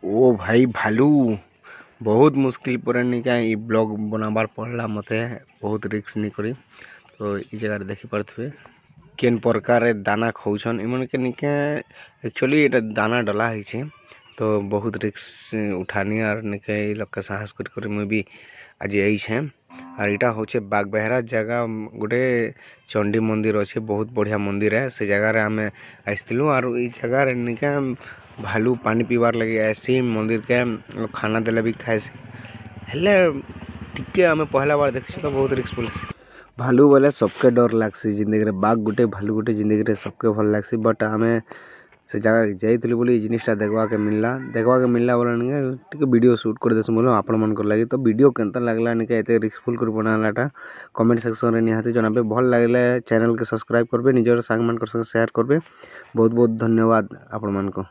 ओ भाई भालू बहुत मुश्किल पर निका ई ब्लॉग बनाबार पड़ला मते बहुत रिस्क नहीं करी। तो ई जगह देखि पारथुए केन प्रकार दाना खाउछन इमन के निके एक्चुअली एटा दाना डला है छे। तो बहुत रिस्क उठानी और निके लोग के साहस कर मैं भी आज आई छे। और इटा होचे बागबेहरा जगह गोटे चंडी मंदिर अच्छे बहुत बढ़िया मंदिर है से जगह रे हमें आइसथिलु और ई जगह रे निके भालू पानी पीबार लगे ऐसी मंदिर के खाना देले भी खाए से हेले टिके हमें पहला बार देखि तो बहुत रिस्कफुल भालू बोले सबके डर लागसी जिंदगी रे बाघ गुटे भालू गुटे जिंदगी रे सबके भल लागसी बट हमें से जगह जाइथिलु बोली जिनिसटा देखवा के मिलला बोला निके टिके वीडियो शूट कर देसु बोलो आपण मन कर लागी। तो वीडियो केनता लागला निके एते रिस्कफुल कर बनालाटा कमेंट सेक्शन रे निहाती जनाबे भल लागले चैनल के सब्सक्राइब करबे निजर संग मन कर शेयर करबे। बहुत बहुत धन्यवाद आपण मन को।